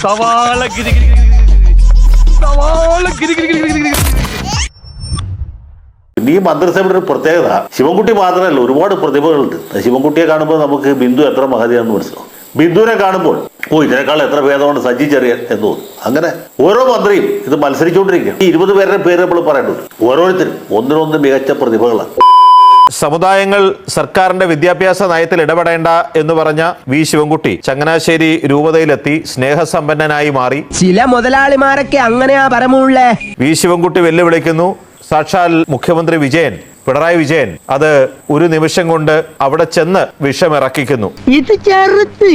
സവാള ഗിരി സവാള ഗിരി ഗിരി. ഈ മന്ത്രിസഭയുടെ ഒരു പ്രത്യേകത ശിവൻകുട്ടി മാത്രമല്ല, ഒരുപാട് പ്രതിഭകളുണ്ട്. ശിവൻകുട്ടിയെ കാണുമ്പോൾ നമുക്ക് ബിന്ദു എത്ര മഹതിയാണെന്ന് മനസ്സിലാവും. ബിന്ദുവിനെ കാണുമ്പോൾ ഇതിനേക്കാൾ എത്ര ഭേദമാണ് സജി ചെറിയാൻ എന്ന് തോന്നും. അങ്ങനെ ഓരോ മന്ത്രിയും ഇത് മത്സരിച്ചുകൊണ്ടിരിക്കുകയാണ്. ഈ 20 പേരുടെ പേര് നമ്മൾ പറയേണ്ടത് ഓരോരുത്തരും ഒന്നിനൊന്ന് മികച്ച പ്രതിഭകളാണ്. സമുദായങ്ങൾ സർക്കാരിന്റെ വിദ്യാഭ്യാസ നയത്തിൽ ഇടപെടേണ്ട എന്ന് പറഞ്ഞ വി ശിവൻകുട്ടി ചങ്ങനാശ്ശേരി രൂപതയിലെത്തി സ്നേഹസമ്പന്നനായി മാറി. ചില മുതലാളിമാരൊക്കെ അങ്ങനെയാ പരമുള്ളേ. വി ശിവൻകുട്ടി വെല്ലുവിളിക്കുന്നു. സാക്ഷാൽ മുഖ്യമന്ത്രി പിണറായി വിജയൻ അത് ഒരു നിമിഷം കൊണ്ട് അവിടെ ചെന്ന് വിഷമിറക്കിക്കുന്നു. ഇത് ചെറുത്ത്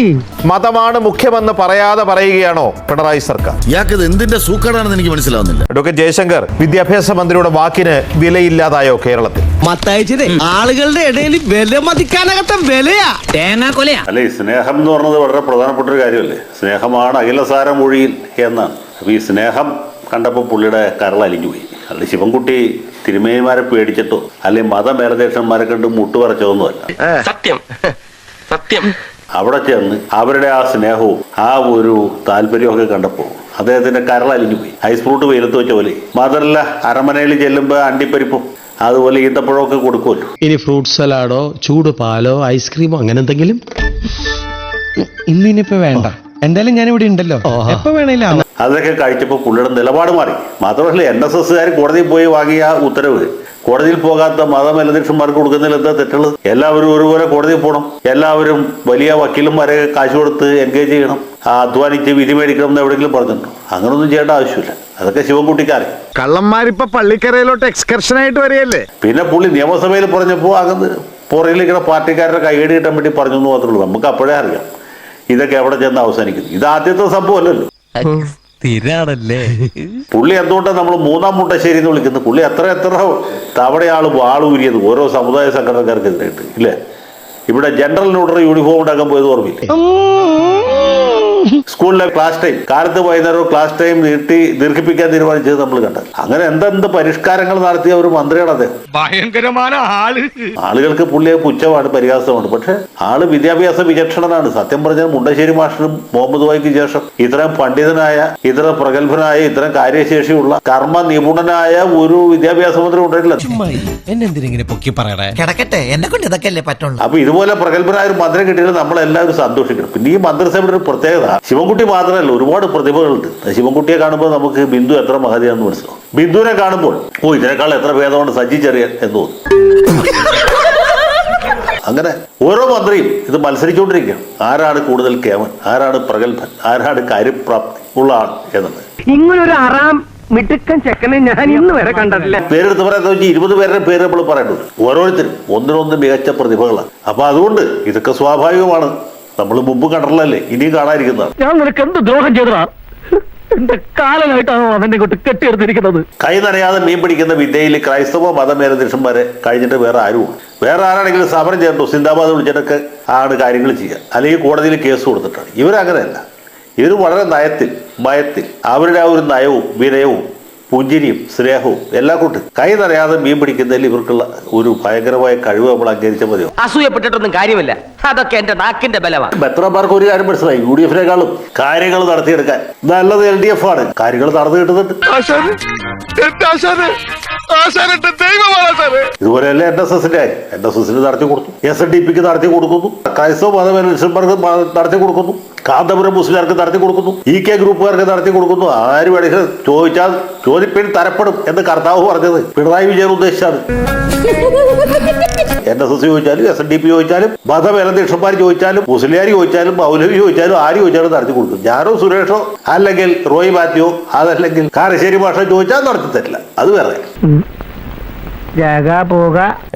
മതമാണ് മുഖ്യമെന്ന് പറയാതെ പറയുകയാണോ പിണറായി സർക്കാർ? ഇയാൾക്ക് എന്തിന്റെ സൂക്കടാണെന്ന് എനിക്ക് മനസ്സിലാവുന്നില്ല. അഡ്വക്കേറ്റ് ജയശങ്കർ, വിദ്യാഭ്യാസ മന്ത്രിയുടെ വാക്കിന് വിലയില്ലാതായോ കേരളത്തിൽ? മത്തയച്ചത് ആളുകളുടെ ഇടയിൽ വില മതിക്കാനകത്ത വിലയാ തേങ്ങാ കൊലയാ. അല്ലെ, സ്നേഹം എന്ന് പറഞ്ഞത് വളരെ പ്രധാനപ്പെട്ട ഒരു കാര്യമല്ലേ. സ്നേഹമാണ് അഖിലസാര മൊഴിയിൽ എന്നാണ്. അപ്പൊ ഈ സ്നേഹം കണ്ടപ്പോൾ പുള്ളിയുടെ കരൾ അലിഞ്ഞുപോയി. അല്ലെ, ശിവൻകുട്ടി തിരുമേനിമാരെ പേടിച്ചിട്ടോ അല്ലെങ്കിൽ മതമേലധ്യക്ഷന്മാരെ കണ്ട് മുട്ടുപറച്ചതൊന്നുമല്ല. സത്യം സത്യം. അവിടെ ചെന്ന് അവരുടെ ആ സ്നേഹവും ആ ഒരു താല്പര്യമൊക്കെ കണ്ടപ്പോൾ അദ്ദേഹത്തിന്റെ കരൾ അലിഞ്ഞുപോയി. ഐസ് ഫ്രൂട്ട് വെയിലത്ത് വെച്ച പോലെ. മാത്രമല്ല, അരമനയിൽ ചെല്ലുമ്പോൾ അണ്ടിപ്പരിപ്പും അതുപോലെ ഈന്തപ്പഴമൊക്കെ കൊടുക്കുമല്ലോ. ഇനി ഫ്രൂട്ട് സലാഡോ ചൂട് പാലോ ഐസ്ക്രീമോ അങ്ങനെ എന്തെങ്കിലും ഇന്നിനിപ്പോ വേണ്ട. എന്തായാലും ഞാൻ ഇവിടെ ഉണ്ടല്ലോ, എപ്പോ വേണേലും. അതൊക്കെ കഴിച്ചപ്പോൾ പുള്ളിയുടെ നിലപാട് മാറി. മാത്രമല്ല, NSSകാർ കോടതിയിൽ പോയി വാങ്ങിയ ഉത്തരവ് കോടതിയിൽ പോകാത്ത മതമേലധ്യക്ഷന്മാർക്ക് കൊടുക്കുന്നതിൽ എന്താ തെറ്റുള്ളത്? എല്ലാവരും ഒരുപോലെ കോടതിയിൽ പോകണം. എല്ലാവരും വലിയ വക്കീലന്മാരെ കാശ് കൊടുത്ത് എൻഗേജ് ചെയ്യണം. അധ്വാനിച്ച് വിധി മേടിക്കണം എന്ന് എവിടെയെങ്കിലും പറഞ്ഞിട്ടുണ്ടോ? അങ്ങനൊന്നും ചെയ്യേണ്ട ആവശ്യമില്ല. അതൊക്കെ ശിവൻകുട്ടിക്കാരെ. കള്ളന്മാരിപ്പോ പള്ളിക്കരയിലോട്ട് എക്സ്കർഷൻ ആയിട്ട് വരികയല്ലേ. പിന്നെ പുള്ളി നിയമസഭയിൽ പറഞ്ഞപ്പോൾ അകന്ന് പുറകിലിരിക്കുന്ന പാർട്ടിക്കാരുടെ കൈയടി കിട്ടാൻ വേണ്ടി പറഞ്ഞു എന്ന് മാത്രമേ ഉള്ളൂ. നമുക്ക് അപ്പോഴേ അറിയാം ഇതൊക്കെ എവിടെ ചെന്ന് അവസാനിക്കുന്നു. ഇത് ആദ്യത്തെ സംഭവമല്ലല്ലോ. പുള്ളി എന്തുകൊണ്ടാണ് നമ്മൾ മൂന്നാം മുണ്ടശ്ശേരി എന്ന് വിളിക്കുന്നത്? പുള്ളി എത്ര തവണയാൾ വാളൂരിയത് ഓരോ സമുദായ സംഘടനക്കാർക്കെതിരായിട്ട് ഇല്ലേ? ഇവിടെ ജനറൽ നോട്ടറി യൂണിഫോം ഉണ്ടാക്കാൻ പോയത് ഓർമ്മയില്ല? സ്കൂളിലെ ക്ലാസ് ടൈം കാലത്ത് വൈകുന്നേരം ക്ലാസ് ടൈം ദീർഘിപ്പിക്കാൻ തീരുമാനിച്ചത് നമ്മൾ കണ്ടത്. അങ്ങനെ എന്തെന്ത് പരിഷ്കാരങ്ങൾ നടത്തിയ ഒരു മന്ത്രിയാണ് അദ്ദേഹം. ഭയങ്കരമായ ആളുകൾക്ക് പുള്ളിയെ പുച്ഛമാണ്, പരിഹാസമാണ്. പക്ഷെ ആള് വിദ്യാഭ്യാസ വിചക്ഷണനാണ്. സത്യം പറഞ്ഞാൽ മുണ്ടശ്ശേരി മാഷിനും മുഹമ്മദ് വായിക്ക് ശേഷം ഇത്രയും പണ്ഡിതനായ, ഇത്ര പ്രഗത്ഭനായ, ഇത്രയും കാര്യശേഷിയുള്ള, കർമ്മ നിപുണനായ ഒരു വിദ്യാഭ്യാസ മന്ത്രി ഉണ്ടായിട്ടില്ല. അപ്പൊ ഇതുപോലെ പ്രഗത്ഭനായ ഒരു മന്ത്രി കിട്ടിയാൽ നമ്മളെല്ലാവരും സന്തോഷിക്കണം. പിന്നെ ഈ മന്ത്രിസഭയുടെ ഒരു പ്രത്യേകത ശിവൻകുട്ടി മാത്രമല്ല, ഒരുപാട് പ്രതിഭകളുണ്ട്. ശിവൻകുട്ടിയെ കാണുമ്പോൾ നമുക്ക് ബിന്ദു എത്ര മഹതിയാണെന്ന് മനസ്സിലാവും. ബിന്ദുവിനെ കാണുമ്പോൾ ഇതിനേക്കാൾ എത്ര ഭേദമാണ് സജി ചെറിയാൻ എന്ന് തോന്നും. അങ്ങനെ ഓരോ മന്ത്രിയും ഇത് മത്സരിച്ചുകൊണ്ടിരിക്കുകയാണ്. ആരാണ് കൂടുതൽ കേമൻ, ആരാണ് പ്രഗത്ഭൻ, ആരാണ് കാര്യപ്രാപ്തി ഉള്ള ആൾ എന്നത്. ഇങ്ങനൊരു അറാം മിടുക്കൻ ചെക്കനെ ഞാൻ ഇന്ന് വരെ കണ്ടിട്ടില്ല. പേരെടുത്ത് പറയാന്ന് വെച്ചാൽ 20 പേരുടെ പേര് നമ്മൾ പറയേണ്ടത്. ഓരോരുത്തരും ഒന്നിനൊന്ന് മികച്ച പ്രതിഭകളാണ്. അപ്പൊ അതുകൊണ്ട് ഇതൊക്കെ സ്വാഭാവികമാണ്. നമ്മൾ മുമ്പ് കണ്ടല്ലേ, ഇനിയും കാണാതിരിക്കുന്നതാണ്. ഞാൻ നിനക്ക് എന്ത് ദ്രോഹം ചെയ്തതാ? എന്റെ കാലനായിട്ടാണോ അവനെ കൊണ്ട് കെട്ടിയെടുത്തിരിക്കുന്നത്? കൈ നനയാതെ മീൻ പിടിക്കുന്ന വിദ്യയിൽ ക്രൈസ്തവ മതമേലധ്യക്ഷന്മാരെ കഴിഞ്ഞിട്ട് വേറെ ആരും. വേറെ ആരാണെങ്കിലും സമരം ചേർന്നു സിന്ദാബാദ് വിളിച്ചിട്ടൊക്കെ ആണ് കാര്യങ്ങൾ ചെയ്യുക, അല്ലെങ്കിൽ കോടതിയിൽ കേസ് കൊടുത്തിട്ടാണ്. ഇവരങ്ങനെയല്ല. ഇവർ വളരെ ഭയത്തിൽ അവരുടെ ആ ഒരു നയവും വിനയവും പുഞ്ചിരിയും സ്നേഹവും എല്ലാം കൊണ്ട് കൈ നിറയാതെ മീൻ പിടിക്കുന്നതിൽ ഇവർക്കുള്ള ഒരു ഭയങ്കരമായ കഴിവ് നമ്മൾ അംഗീകരിച്ചാൽ മതിയോ? അസൂയപ്പെട്ടിട്ടൊന്നും കാര്യമില്ല. അതൊക്കെ എന്റെ നാക്കിന്റെ ബലമാണ്. എത്രമാർക്ക് ഒരു കാര്യം മനസ്സിലായി, UDF-നേക്കാളും കാര്യങ്ങൾ നടത്തിയെടുക്കാൻ നല്ലത് LDF ആണ്. കാര്യങ്ങൾ നടന്നു കിട്ടുന്നുണ്ട്. ഇതുപോലെയല്ലേ NSSന്റെ കാര്യം. NSSന് നടത്തി കൊടുത്തു, SNDPക്ക് നടത്തി കൊടുക്കുന്നു, ക്രൈസ്തവ മതമനുഷ്യന്മാർക്ക് നടത്തി കൊടുക്കുന്നു, കാന്തപുരം മുസ്ലിംകാർക്ക് നടത്തി കൊടുക്കുന്നു, EK ഗ്രൂപ്പുകാർക്ക് നടത്തി കൊടുക്കുന്നു. ആര് വേണമെങ്കിലും ചോദിച്ചാൽ ചോദിപ്പിൻ തരപ്പെടും എന്ന് കർത്താവ് പറഞ്ഞത് പിണറായി വിജയൻ ഉദ്ദേശിച്ചാണ്. NSS ചോദിച്ചാലും SNDP ചോദിച്ചാലും മതമേലധ്യക്ഷന്മാർ ചോദിച്ചാലും മുസ്ലിംകാർ ചോദിച്ചാലും മൗലവി ചോദിച്ചാലും ആര് ചോദിച്ചാലും നടത്തി കൊടുക്കും. ഞാനോ സുരേഷോ അല്ലെങ്കിൽ റോയ് മാത്യോ അതല്ലെങ്കിൽ കാരശ്ശേരി ഭാഷ ചോദിച്ചാൽ നടത്തി തരില്ല. അത് വേറെ.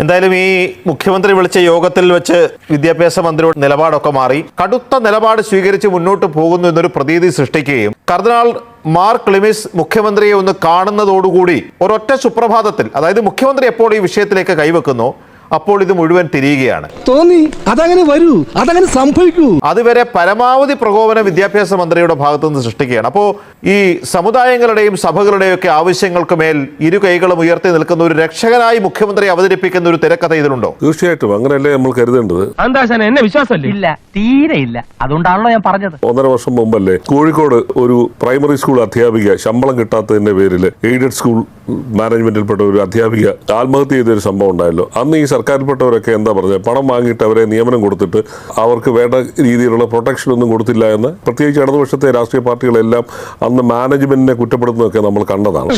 എന്തായാലും ഈ മുഖ്യമന്ത്രി വിളിച്ച യോഗത്തിൽ വെച്ച് വിദ്യാഭ്യാസ മന്ത്രിയുടെ നിലപാടൊക്കെ മാറി കടുത്ത നിലപാട് സ്വീകരിച്ച് മുന്നോട്ട് പോകുന്നു എന്നൊരു പ്രതീതി സൃഷ്ടിക്കുകയും കർദിനാൾ മാർ ക്ലിമിസ് മുഖ്യമന്ത്രിയെ ഒന്ന് കാണുന്നതോടുകൂടി ഒരൊറ്റ സുപ്രഭാതത്തിൽ, അതായത് മുഖ്യമന്ത്രി എപ്പോൾ ഈ വിഷയത്തിലേക്ക് കൈവെക്കുന്നോ അപ്പോൾ ഇത് മുഴുവൻ തിരിയുകയാണ്. തോന്നി അതങ്ങനെ വരൂ, അതങ്ങനെ സംഭവിക്കൂ. അതുവരെ പരമാവധി പ്രകോപനം വിദ്യാഭ്യാസ മന്ത്രിയുടെ ഭാഗത്തു നിന്ന് സൃഷ്ടിക്കുകയാണ്. അപ്പോൾ ഈ സമുദായങ്ങളുടെയും സഭകളുടെയും ഒക്കെ ആവശ്യങ്ങൾക്ക് മേൽ ഇരു കൈകളും ഉയർത്തി നിൽക്കുന്ന ഒരു രക്ഷകനായി മുഖ്യമന്ത്രി അവതരിപ്പിക്കുന്ന ഒരു തിരക്കഥ ഇതിലുണ്ടോ? തീർച്ചയായിട്ടും അങ്ങനെയല്ലേ നമ്മൾ കരുതേണ്ടത്. എന്നെ വിശ്വാസമല്ലേ? ഇല്ല, തീരെ ഇല്ല. അതുകൊണ്ടാണല്ലോ ഞാൻ പറഞ്ഞത്. 1.5 വർഷം മുമ്പല്ലേ കോഴിക്കോട് ഒരു പ്രൈമറി സ്കൂൾ അധ്യാപിക ശമ്പളം കിട്ടാത്തതിന്റെ പേരിൽ എയ്ഡഡ് സ്കൂൾ മാനേജ്മെന്റിൽപ്പെട്ട ഒരു അധ്യാപിക ആത്മഹത്യ ചെയ്തൊരു സംഭവം ഉണ്ടായല്ലോ. അന്ന് ഈ സർക്കാരിൽപ്പെട്ടവരൊക്കെ എന്താ പറഞ്ഞത്, പണം വാങ്ങിയിട്ട് അവരെ നിയമനം കൊടുത്തിട്ട് അവർക്ക് വേണ്ട രീതിയിലുള്ള പ്രൊട്ടക്ഷൻ ഒന്നും കൊടുത്തില്ല എന്ന് പ്രത്യേകിച്ച് ഇടതുപക്ഷത്തെ രാഷ്ട്രീയ പാർട്ടികളെല്ലാം അന്ന് മാനേജ്മെന്റിനെ കുറ്റപ്പെടുത്തുന്നതൊക്കെ നമ്മൾ കണ്ടതാണ്.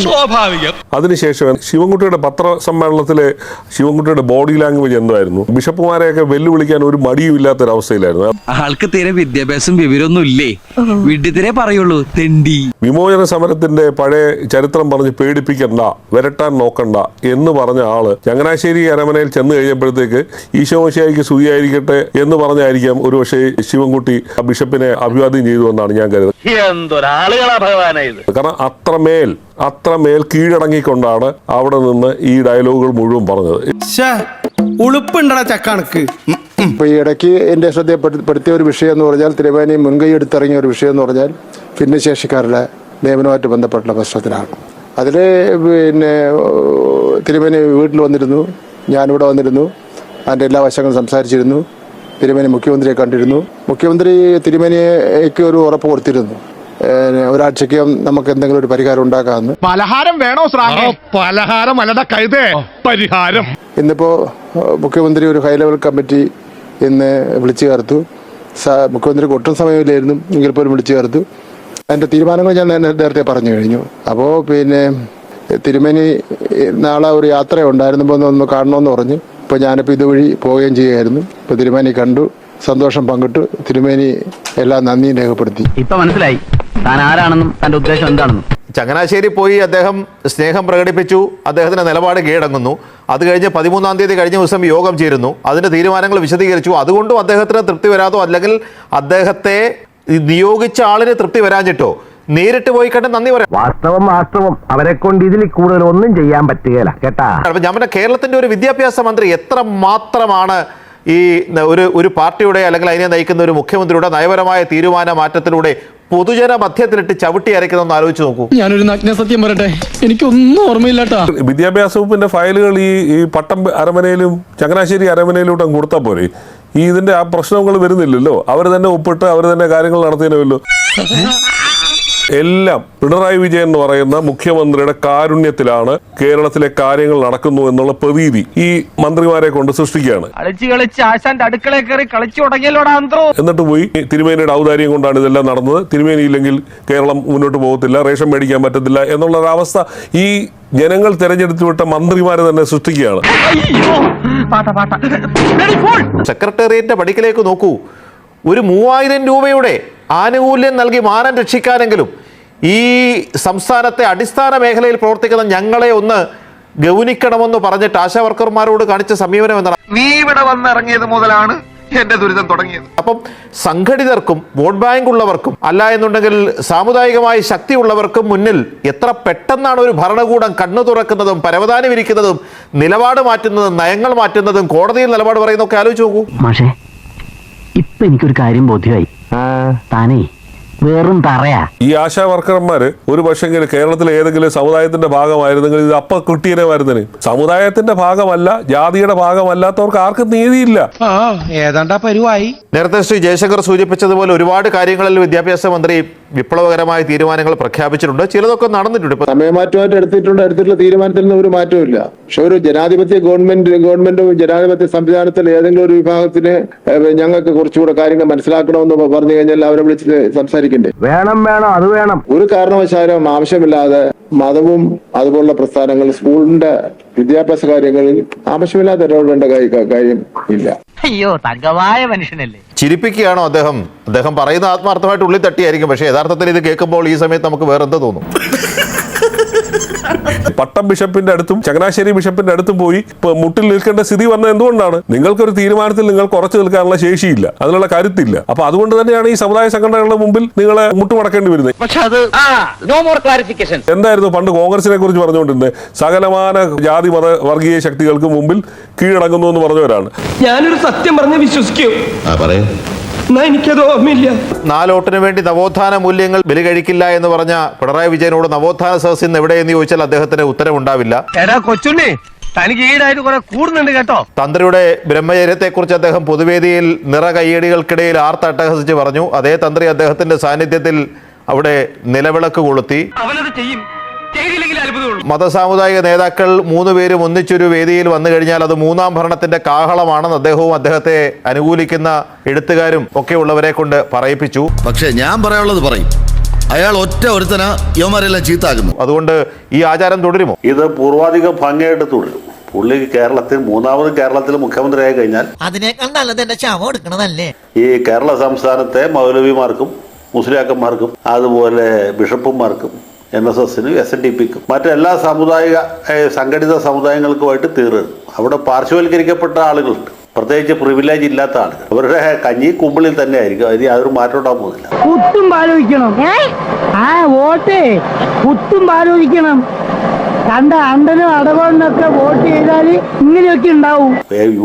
അതിനുശേഷം ശിവൻകുട്ടിയുടെ പത്രസമ്മേളനത്തിലെ ശിവൻകുട്ടിയുടെ ബോഡി ലാംഗ്വേജ് എന്തായിരുന്നു? ബിഷപ്പുമാരെയൊക്കെ വെല്ലുവിളിക്കാൻ ഒരു മടിയും ഇല്ലാത്തൊരവസ്ഥയിലായിരുന്നു. ആൾക്ക് തീരെ വിദ്യാഭ്യാസം വിവരമൊന്നും ഇല്ലേ, വിഡ്ഢിത്തിരെ പറയുള്ളൂ, തെണ്ടി. വിമോചന സമരത്തിന്റെ പഴയ ചരിത്രം പറഞ്ഞ് പേടിപ്പിക്കണ്ട, വരട്ടാൻ നോക്കണ്ട എന്ന് പറഞ്ഞ ആള് ചങ്ങനാശ്ശേരി അരമനയിൽ ചെന്ന് കഴിഞ്ഞപ്പോഴത്തേക്ക് ഈശോമിശിഹായ്ക്ക് സ്തുതിയായിരിക്കട്ടെ എന്ന് പറഞ്ഞായിരിക്കാം ഒരു പക്ഷേ ശിവൻകുട്ടി ബിഷപ്പിനെ അഭിവാദ്യം ചെയ്തു എന്നാണ് ഞാൻ കരുതുന്നത്. എന്തൊരാളുകളാ ഭഗവാനായത്. കാരണം അത്രമേൽ കീഴടങ്ങിക്കൊണ്ടാണ് അവിടെ നിന്ന് ഈ ഡയലോഗുകൾ മുഴുവൻ പറഞ്ഞത്. ഉളുപ്പുണ്ടടാ ചക്കണക്ക്. ഇപ്പൊ ഈ ഇടയ്ക്ക് എന്റെ ശ്രദ്ധപ്പെടുത്തിയ ഒരു വിഷയം എന്ന് പറഞ്ഞാൽ, തിരുമേനി മുൻകൈ എടുത്തിറങ്ങിയ ഒരു വിഷയം എന്ന് പറഞ്ഞാൽ ഭിന്നശേഷിക്കാരുടെ നിയമനവുമായിട്ട് ബന്ധപ്പെട്ടുള്ള പ്രശ്നത്തിലാണ്. അതിൽ പിന്നെ തിരുമേനി വീട്ടിൽ വന്നിരുന്നു, ഞാനിവിടെ വന്നിരുന്നു, അതിൻ്റെ എല്ലാ വശങ്ങളും സംസാരിച്ചിരുന്നു. തിരുമേനി മുഖ്യമന്ത്രിയെ കണ്ടിരുന്നു. മുഖ്യമന്ത്രി തിരുമേനിക്ക് ഒരു ഉറപ്പ് കൊടുത്തിരുന്നു, ഒരാഴ്ചയ്ക്കും നമുക്ക് എന്തെങ്കിലും ഒരു പരിഹാരം ഉണ്ടാക്കാമെന്ന്. പലഹാരം വേണോ ശ്രാമേ? പലഹാരം അല്ലട കഴുതേ, പരിഹാരം. ഇന്നിപ്പോ മുഖ്യമന്ത്രി ഒരു ഹൈ ലെവൽ കമ്മിറ്റി ഇന്ന് വിളിച്ചു ചേർത്തു. മുഖ്യമന്ത്രിക്ക് ഒട്ടും സമയമില്ലായിരുന്നു, എങ്കിൽ പോലും വിളിച്ചു ചേർത്തു. അതിൻ്റെ തീരുമാനങ്ങൾ ഞാൻ നേരത്തെ പറഞ്ഞു കഴിഞ്ഞു. അപ്പോൾ പിന്നെ തിരുമേനി നാളെ ഒരു യാത്ര ഉണ്ടായിരുന്നപ്പോൾ ഒന്ന് കാണണമെന്ന് പറഞ്ഞു. ഇപ്പോൾ ഞാനിപ്പോൾ ഇതുവഴി പോവുകയും ചെയ്യുകയായിരുന്നു. ഇപ്പോൾ തിരുമേനി കണ്ടു, സന്തോഷം പങ്കിട്ടു. തിരുമേനി എല്ലാ നന്ദിയും രേഖപ്പെടുത്തി. ഇപ്പൊ മനസ്സിലായി താൻ ആരാണെന്നും തന്റെ ഉദ്ദേശം എന്താണെന്നും. ചങ്ങനാശ്ശേരി പോയി അദ്ദേഹം സ്നേഹം പ്രകടിപ്പിച്ചു, അദ്ദേഹത്തിന്റെ നിലപാട് കീഴടങ്ങുന്നു. അത് കഴിഞ്ഞ് 13-ാം തീയതി കഴിഞ്ഞ ദിവസം യോഗം ചേരുന്നു, അതിന്റെ തീരുമാനങ്ങൾ വിശദീകരിച്ചു. അതുകൊണ്ടും അദ്ദേഹത്തിന് തൃപ്തി വരാതോ അല്ലെങ്കിൽ അദ്ദേഹത്തെ നിയോഗിച്ച ആളിന് തൃപ്തി വരാഞ്ഞിട്ടോ നേരിട്ട് പോയി കണ്ട് നന്ദി പറയാം. വാസ്തവം അവരെ കൊണ്ട് ഇതിൽ കൂടുതൽ ഒന്നും ചെയ്യാൻ പറ്റുകയില്ല കേട്ടാ. നമ്മുടെ കേരളത്തിന്റെ ഒരു വിദ്യാഭ്യാസ മന്ത്രി എത്ര മാത്രമാണ് ഈ ഒരു പാർട്ടിയുടെ അല്ലെങ്കിൽ അതിനെ നയിക്കുന്ന ഒരു മുഖ്യമന്ത്രിയുടെ നയപരമായ തീരുമാന മാറ്റത്തിലൂടെ പൊതുജന മധ്യത്തിലിട്ട് ചവിട്ടി അരയ്ക്കുന്നതെന്ന് ആലോചിച്ച് നോക്കൂ. ഞാനൊരു നഗ്നസത്യം പറയട്ടെ, എനിക്കൊന്നും ഓർമ്മയില്ലാട്ടാ. വിദ്യാഭ്യാസ വകുപ്പിന്റെ ഫയലുകൾ ഈ പട്ടം അരമനയിലും ചങ്ങനാശ്ശേരി അരമനയിലൂടെ കൊടുത്താൽ പോരെ, ഈ ഇതിന്റെ ആ പ്രശ്നങ്ങൾ വരുന്നില്ലല്ലോ. അവർ തന്നെ ഒപ്പിട്ട് അവർ തന്നെ കാര്യങ്ങൾ നടത്തിയല്ലോ. എല്ലാം പിണറായി വിജയൻ എന്ന് പറയുന്ന മുഖ്യമന്ത്രിയുടെ കാരുണ്യത്തിലാണ് കേരളത്തിലെ കാര്യങ്ങൾ നടക്കുന്നു എന്നുള്ള പ്രതീതി ഈ മന്ത്രിമാരെ കൊണ്ട് സൃഷ്ടിക്കുകയാണ്. എന്നിട്ട് പോയി തിരുമേനിയുടെ ഔദാര്യം കൊണ്ടാണ് ഇതെല്ലാം നടന്നത്, തിരുമേനി ഇല്ലെങ്കിൽ കേരളം മുന്നോട്ട് പോകത്തില്ല, റേഷൻ മേടിക്കാൻ പറ്റത്തില്ല എന്നുള്ള ഒരവസ്ഥ ഈ ജനങ്ങൾ തെരഞ്ഞെടുത്തു വിട്ട മന്ത്രിമാരെ തന്നെ സൃഷ്ടിക്കുകയാണ്. സെക്രട്ടേറിയറ്റിന്റെ പടിക്കലേക്ക് നോക്കൂ. ഒരു 3000 രൂപയുടെ ആനുകൂല്യം നൽകി മാനം രക്ഷിക്കാനെങ്കിലും ഈ സംസ്ഥാനത്തെ അടിസ്ഥാന മേഖലയിൽ പ്രവർത്തിക്കുന്ന ഞങ്ങളെ ഒന്ന് ഗൗനിക്കണമെന്ന് പറഞ്ഞിട്ട് ആശാ വർക്കർമാരോട് കാണിച്ച സമീപനം എന്താണ്? നീ ഇവിടെ വന്നിറങ്ങിയത് മുതലാണ് എന്റെ ദുരിതം തുടങ്ങിയത്. അപ്പം സംഘടിതർക്കും വോട്ട് ബാങ്ക് ഉള്ളവർക്കും അല്ല എന്നുണ്ടെങ്കിൽ സാമുദായികമായി ശക്തിയുള്ളവർക്കും മുന്നിൽ എത്ര പെട്ടെന്നാണ് ഒരു ഭരണകൂടം കണ്ണു തുറക്കുന്നതും പരവതാനി വിരിക്കുന്നതും നിലപാട് മാറ്റുന്നതും നയങ്ങൾ മാറ്റുന്നതും കോടതിയിൽ നിലപാട് പറയുന്നതൊക്കെ ആലോചിച്ച് നോക്കൂ. മാഷേ, ഇപ്പൊ എനിക്കൊരു കാര്യം ബോധ്യമായി. താനേ വെറും പറയാ. ഈ ആശാ വർക്കർമാര് ഒരു പക്ഷെങ്കിൽ കേരളത്തിലെ ഏതെങ്കിലും സമുദായത്തിന്റെ ഭാഗമായിരുന്നെങ്കിൽ ഇത് അപ്പ കിട്ടിയതിനെ. സമുദായത്തിന്റെ ഭാഗമല്ല, ജാതിയുടെ ഭാഗമല്ലാത്തവർക്ക് ആർക്കും നീതിയില്ല. ഏതാണ്ടാ പരിവായി. നേരത്തെ ശ്രീ ജയശങ്കർ സൂചിപ്പിച്ചതുപോലെ ഒരുപാട് കാര്യങ്ങളിൽ വിദ്യാഭ്യാസ മന്ത്രി വിപ്ലവകരമായ തീരുമാനങ്ങൾ പ്രഖ്യാപിച്ചിട്ടുണ്ട്, ചിലതൊക്കെ നടന്നിട്ടുണ്ട്. സമയമാറ്റമായിട്ട് എടുത്തിട്ടുള്ള തീരുമാനത്തിൽ നിന്ന് ഒരു മാറ്റവും ഇല്ല. പക്ഷെ ഒരു ജനാധിപത്യ ഗവൺമെന്റും ജനാധിപത്യ സംവിധാനത്തിൽ ഏതെങ്കിലും ഒരു വിഭാഗത്തിന് ഞങ്ങൾക്ക് കുറച്ചുകൂടെ കാര്യങ്ങൾ മനസ്സിലാക്കണമെന്ന് പറഞ്ഞു കഴിഞ്ഞാൽ അവരെ വിളിച്ച് സംസാരിക്കണ്ടേ? വേണം അത് വേണം. ഒരു കാരണവശാലും ആവശ്യമില്ലാതെ മതവും അതുപോലുള്ള പ്രസ്ഥാനങ്ങൾ സ്കൂളിന്റെ വിദ്യാഭ്യാസ കാര്യങ്ങളിൽ ആവശ്യമില്ലാതെ ഇടപെടേണ്ട കാര്യം ഇല്ല. അയ്യോ, തങ്കമായ മനുഷ്യനല്ലേ. ചിരിപ്പിക്കുകയാണോ അദ്ദേഹം? അദ്ദേഹം പറയുന്ന ആത്മാർത്ഥമായിട്ട് ഉള്ളിൽ തട്ടിയായിരിക്കും, പക്ഷേ യഥാർത്ഥത്തിൽ ഇത് കേൾക്കുമ്പോൾ ഈ സമയത്ത് നമുക്ക് വേറെന്ത് തോന്നും? പട്ടം ബിഷപ്പിന്റെ അടുത്തും ചങ്ങനാശ്ശേരി ബിഷപ്പിന്റെ അടുത്തും പോയി മുട്ടിൽ നിൽക്കേണ്ട സ്ഥിതി വന്നത് എന്തുകൊണ്ടാണ്? നിങ്ങൾക്കൊരു തീരുമാനത്തിൽ നിങ്ങൾക്ക് ഉറച്ചു നിൽക്കാനുള്ള ശേഷിയില്ല, അതിനുള്ള കരുത്തില്ല. അപ്പൊ അതുകൊണ്ട് തന്നെയാണ് ഈ സമുദായ സംഘടനകളുടെ മുമ്പിൽ നിങ്ങളെ മുട്ടുമടക്കേണ്ടി വരുന്നത്. എന്തായിരുന്നു പണ്ട് കോൺഗ്രസിനെ കുറിച്ച് പറഞ്ഞുകൊണ്ടിരുന്നത്? സകലമാന ജാതി മത വർഗീയ ശക്തികൾക്ക് മുമ്പിൽ കീഴടങ്ങുന്നു എന്ന് പറഞ്ഞവരാണ്. ഞാനൊരു സത്യം പറഞ്ഞ് വിശ്വസിക്കൂ, എനിക്കത് ഓർമ്മയില്ല. 4 വോട്ടിന് വേണ്ടി നവോത്ഥാന മൂല്യങ്ങൾ ബലി കഴിക്കില്ല എന്ന് പറഞ്ഞ പിണറായി വിജയനോട് നവോത്ഥാന സദസ്സിൽ നിന്ന് എവിടെയെന്ന് ചോദിച്ചാൽ അദ്ദേഹത്തിന് ഉത്തരവുണ്ടാവില്ല. കൊച്ചുണ്ണി തനിക്ക് ഈടായിട്ട് കുറെ കൂടുന്നുണ്ട് കേട്ടോ. തന്ത്രിയുടെ ബ്രഹ്മചര്യത്തെക്കുറിച്ച് അദ്ദേഹം പൊതുവേദിയിൽ കയ്യടികൾക്കിടയിൽ ആർത്തട്ടഹസിച്ച് പറഞ്ഞു. അതേ തന്ത്രി അദ്ദേഹത്തിന്റെ സാന്നിധ്യത്തിൽ അവിടെ നിലവിളക്ക് കൊളുത്തി. അവനത് ചെയ്യും, മതസാമുദായിക നേതാക്കൾ 3 പേരും ഒന്നിച്ചൊരു വേദിയിൽ വന്നു കഴിഞ്ഞാൽ അത് 3ാം ഭരണത്തിന്റെ കാഹളമാണെന്ന് അദ്ദേഹവും അദ്ദേഹത്തെ അനുകൂലിക്കുന്ന എഴുത്തുകാരും ഒക്കെ ഉള്ളവരെ കൊണ്ട് പറയിപ്പിച്ചു. പക്ഷെ ഞാൻ പറയാനുള്ളത് പറയും. അയാൾ ഒറ്റ ഒരുത്തനാ യവന്മാരെല്ലാം ചീത്താക്കുന്നു. അതുകൊണ്ട് ഈ ആചാരം തുടരുമോ? ഇത് പൂർവാധികം ഭംഗിയായിട്ട് തുടരും. പുള്ളി കേരളത്തിൽ 3ാമത് കേരളത്തിൽ മുഖ്യമന്ത്രിയായി കഴിഞ്ഞാൽ അതിനേക്കാൾ നല്ലത് എന്റെ ശവം എടുക്കണതല്ലേ. ഈ കേരള സംസ്ഥാനത്തെ മൗലവിമാർക്കും മുസ്ലിയാക്കന്മാർക്കും അതുപോലെ ബിഷപ്പുമാർക്കും NSSനും SNDPക്കും മറ്റെല്ലാ സാമുദായിക സംഘടിത സമുദായങ്ങൾക്കുമായിട്ട് തീർന്നു. അവിടെ പാർശ്വവൽക്കരിക്കപ്പെട്ട ആളുകളുണ്ട്, പ്രത്യേകിച്ച് പ്രിവിലേജ് ഇല്ലാത്ത ആളുകൾ. അവരുടെ കഞ്ഞി കുമ്പിളിൽ തന്നെ ആയിരിക്കും. അതിന് യാതൊരു മാറ്റം ഉണ്ടാകാൻ പോകുന്നില്ല. കുത്തും ആലോചിക്കണം, വോട്ട് കുത്തും ആലോചിക്കണം. കണ്ട അണ്ടനും അടവണ്ണൊക്കെ വോട്ട് ചെയ്താൽ ഇങ്ങനെയൊക്കെ ഉണ്ടാവും.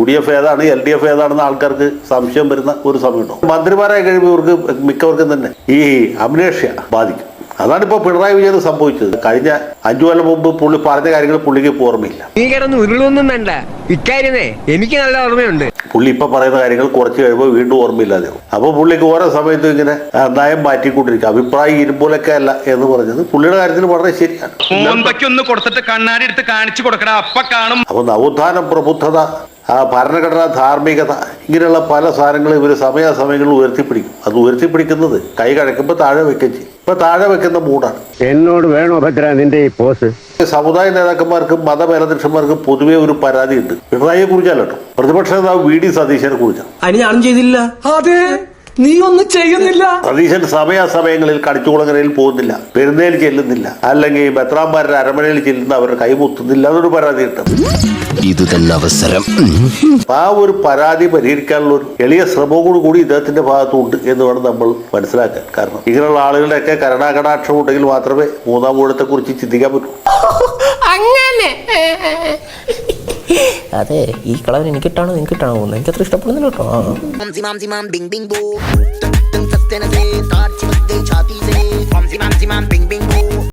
UDF ഏതാണ് LDF ഏതാണെന്ന് ആൾക്കാർക്ക് സംശയം വരുന്ന ഒരു സമയമുണ്ടോ. മന്ത്രിമാരായി കഴിയുമ്പോൾ ഇവർക്ക് മിക്കവർക്കും തന്നെ ഈ അമ്നേഷ്യ ബാധിക്കും. അതാണ് ഇപ്പോൾ പിണറായി വിജയൻ സംഭവിച്ചത്. കഴിഞ്ഞ 5 കൊല്ലം മുമ്പ് പുള്ളി പറഞ്ഞ കാര്യങ്ങൾ പുള്ളിക്ക് ഓർമ്മയില്ല. നീ കിടന്ന് ഉരുളൊന്നും വേണ്ട, ഇക്കാര്യമേ എനിക്ക് നല്ല ഓർമ്മയുണ്ട്. പുള്ളി ഇപ്പൊ പറയുന്ന കാര്യങ്ങൾ കുറച്ച് കഴിയുമ്പോൾ വീണ്ടും ഓർമ്മയില്ലാതെയാവും. അപ്പൊ പുള്ളിക്ക് ഓരോ സമയത്തും ഇങ്ങനെ നയം മാറ്റിക്കൊണ്ടിരിക്കും. അഭിപ്രായം ഇരുമ്പോലൊക്കെ അല്ല എന്ന് പറഞ്ഞത് പുള്ളിയുടെ കാര്യത്തിൽ വളരെ ശരിയാണ്. ഒന്ന് കൊടുത്തിട്ട് കണ്ണാടി എടുത്ത് കാണിച്ചു കൊടുക്കണ അപ്പ കാണും. അപ്പൊ നവോത്ഥാനം, പ്രബുദ്ധത, ഭരണഘടന, ധാർമ്മികത, ഇങ്ങനെയുള്ള പല സാധനങ്ങളും ഇവർ സമയാസമയങ്ങളിൽ ഉയർത്തിപ്പിടിക്കും. അത് ഉയർത്തിപ്പിടിക്കുന്നത് കൈ കഴക്കുമ്പോൾ താഴെ വെക്കുകയും ചെയ്യും. ഇപ്പൊ താഴെ വെക്കുന്ന മൂടാണ്. എന്നോട് വേണോ ഭദ്ര നിന്റെ ഈ പോസ്? സമുദായ നേതാക്കന്മാർക്കും മതമേലധ്യക്ഷന്മാർക്കും പൊതുവെ ഒരു പരാതിയുണ്ട്. പിണറായിയെ കുറിച്ചല്ല കേട്ടോ, പ്രതിപക്ഷ നേതാവ് VD സതീശനെ കുറിച്ചാണ്. അതിന് ഞാനും ചെയ്തില്ല. അതെ, നീ ഒന്നും ചെയ്യുന്നില്ല. സതീശൻ സമയാസമയങ്ങളിൽ കടിച്ചുകുളങ്ങരയിൽ പോകുന്നില്ല, പെരുന്നേൽ ചെല്ലുന്നില്ല, അല്ലെങ്കിൽ ബത്രാന്മാരുടെ അരമനയിൽ ചെല്ലുന്ന അവരുടെ കൈമുത്തുന്നില്ല, അതൊരു പരാതി കിട്ടും. ഇത് തന്നെ അവസരം. ആ ഒരു പരാതി പരിഹരിക്കാനുള്ള ഒരു എളിയ ശ്രമവും കൂടി ഇദ്ദേഹത്തിന്റെ ഭാഗത്തുണ്ട് എന്ന് വേണം നമ്മൾ മനസ്സിലാക്കാൻ. കാരണം ഇങ്ങനെയുള്ള ആളുകളുടെയൊക്കെ കരുണാകടാക്ഷം ഉണ്ടെങ്കിൽ മാത്രമേ 3ാം ഊഴത്തെ കുറിച്ച് ചിന്തിക്കാൻ പറ്റൂ. അങ്ങനെ അതെ, ഈ കളർ എനിക്കിട്ടാണോ നിനക്കിട്ടാണോ പോകുന്നത്? എനിക്ക് അത്ര ഇഷ്ടപ്പെടുന്നില്ല കേട്ടോ.